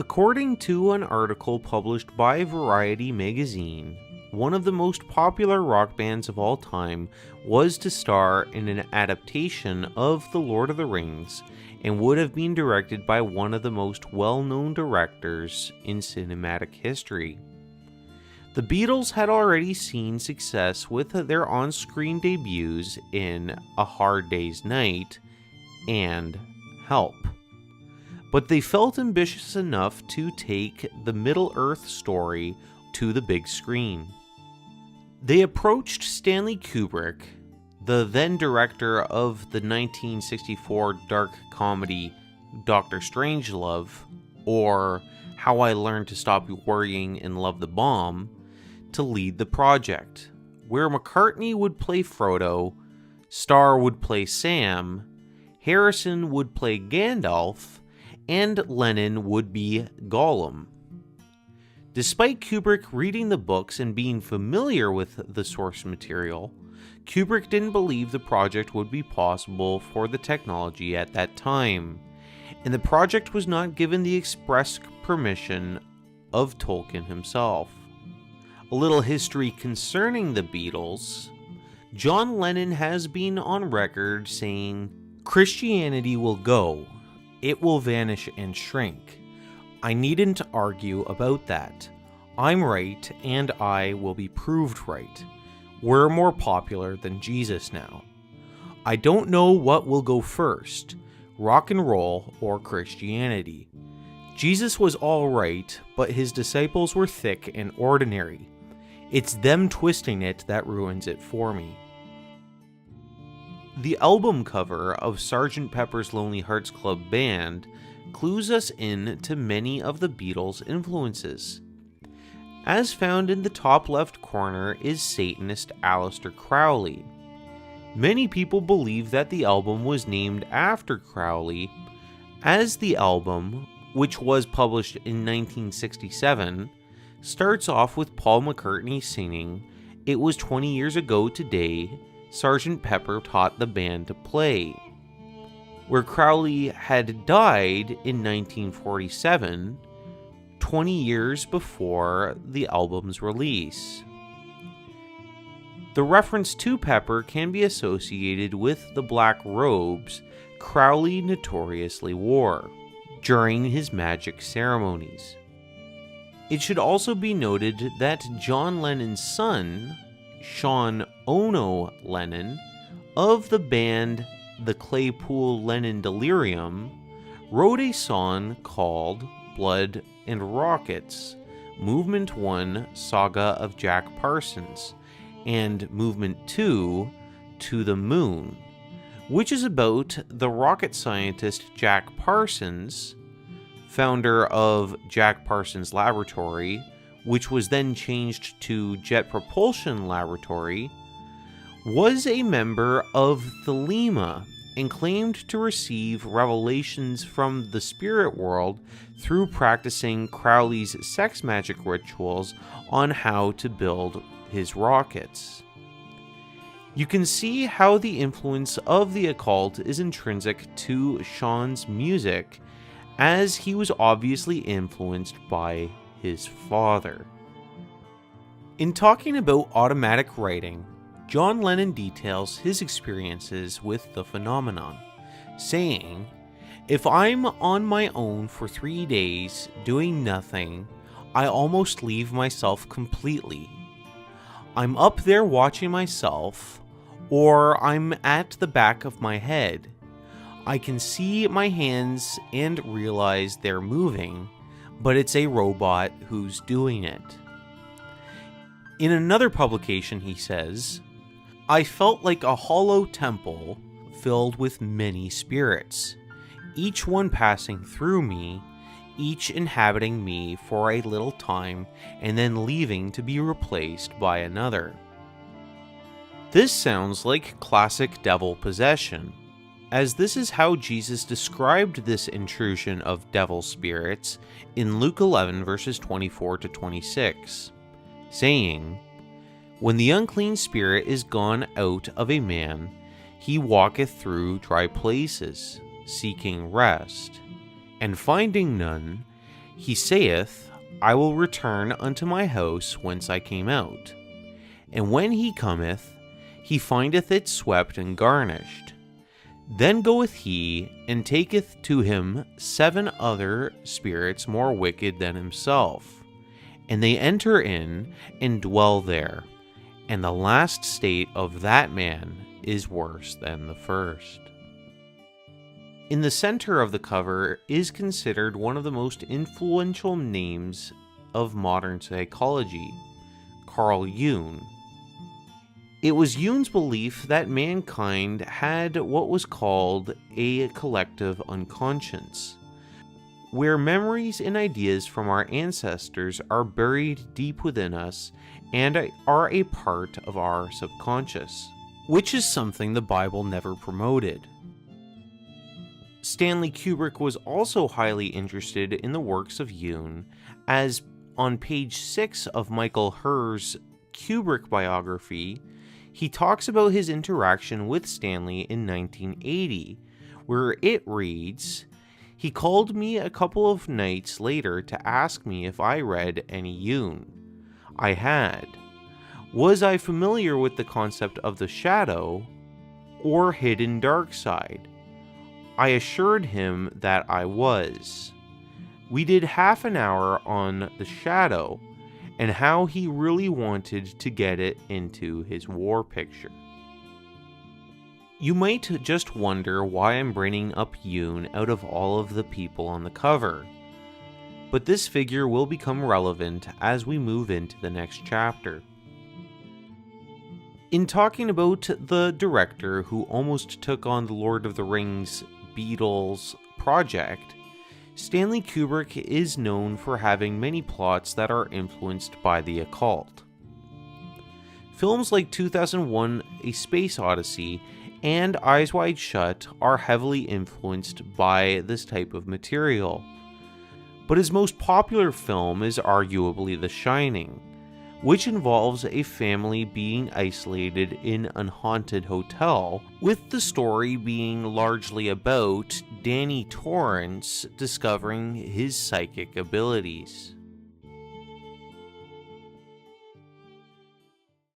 According to an article published by Variety magazine, one of the most popular rock bands of all time was to star in an adaptation of The Lord of the Rings and would have been directed by one of the most well-known directors in cinematic history. The Beatles had already seen success with their on-screen debuts in A Hard Day's Night and Help, but they felt ambitious enough to take the Middle-earth story to the big screen. They approached Stanley Kubrick, the then director of the 1964 dark comedy Dr. Strangelove, or How I Learned to Stop Worrying and Love the Bomb, to lead the project, where McCartney would play Frodo, Starr would play Sam, Harrison would play Gandalf, and Lennon would be Gollum. Despite Kubrick reading the books and being familiar with the source material, Kubrick didn't believe the project would be possible for the technology at that time, and the project was not given the express permission of Tolkien himself. A little history concerning the Beatles. John Lennon has been on record saying, "Christianity will go. It will vanish and shrink. I needn't argue about that. I'm right, and I will be proved right. We're more popular than Jesus now. I don't know what will go first, rock and roll or Christianity. Jesus was all right, but his disciples were thick and ordinary. It's them twisting it that ruins it for me." The album cover of Sgt. Pepper's Lonely Hearts Club Band clues us in to many of the Beatles' influences. As found in the top left corner is Satanist Aleister Crowley. Many people believe that the album was named after Crowley, as the album, which was published in 1967, starts off with Paul McCartney singing "It Was 20 Years Ago Today, Sgt. Pepper Taught the Band to Play," where Crowley had died in 1947, 20 years before the album's release. The reference to Pepper can be associated with the black robes Crowley notoriously wore during his magic ceremonies. It should also be noted that John Lennon's son, Sean Ono Lennon, of the band The Claypool Lennon Delirium, wrote a song called Blood and Rockets, Movement 1, Saga of Jack Parsons, and Movement 2, To the Moon, which is about the rocket scientist Jack Parsons, founder of Jack Parsons Laboratory, which was then changed to Jet Propulsion Laboratory, was a member of Thelema and claimed to receive revelations from the spirit world through practicing Crowley's sex magic rituals on how to build his rockets. You can see how the influence of the occult is intrinsic to Sean's music, as he was obviously influenced by his father. In talking about automatic writing, John Lennon details his experiences with the phenomenon, saying, "If I'm on my own for 3 days doing nothing, I almost leave myself completely. I'm up there watching myself, or I'm at the back of my head. I can see my hands and realize they're moving, but it's a robot who's doing it." In another publication, he says, "I felt like a hollow temple filled with many spirits, each one passing through me, each inhabiting me for a little time and then leaving to be replaced by another." This sounds like classic devil possession, as this is how Jesus described this intrusion of devil spirits in Luke 11 verses 24 to 26, saying, "When the unclean spirit is gone out of a man, he walketh through dry places, seeking rest, and finding none, He saith, I will return unto my house whence I came out. And when he cometh, he findeth it swept and garnished. Then goeth he, and taketh to him 7 other spirits more wicked than himself. And they enter in, and dwell there. And the last state of that man is worse than the first. In the center of the cover is considered one of the most influential names of modern psychology, Carl Jung. It was Jung's belief that mankind had what was called a collective unconscious, where memories and ideas from our ancestors are buried deep within us and are a part of our subconscious, which is something the Bible never promoted. Stanley Kubrick was also highly interested in the works of Jung, as on page 6 of Michael Herr's Kubrick biography, he talks about his interaction with Stanley in 1980, where it reads, he called me a couple of nights later to ask me if I read any Jung. I had. Was I familiar with the concept of the shadow or hidden dark side? I assured him that I was. We did half an hour on the shadow and how he really wanted to get it into his war picture. You might just wonder why I'm bringing up Jung out of all of the people on the cover, but this figure will become relevant as we move into the next chapter. In talking about the director who almost took on the Lord of the Rings Beatles project, Stanley Kubrick is known for having many plots that are influenced by the occult. Films like 2001: A Space Odyssey and Eyes Wide Shut are heavily influenced by this type of material, but his most popular film is arguably The Shining, which involves a family being isolated in an haunted hotel, with the story being largely about Danny Torrance discovering his psychic abilities.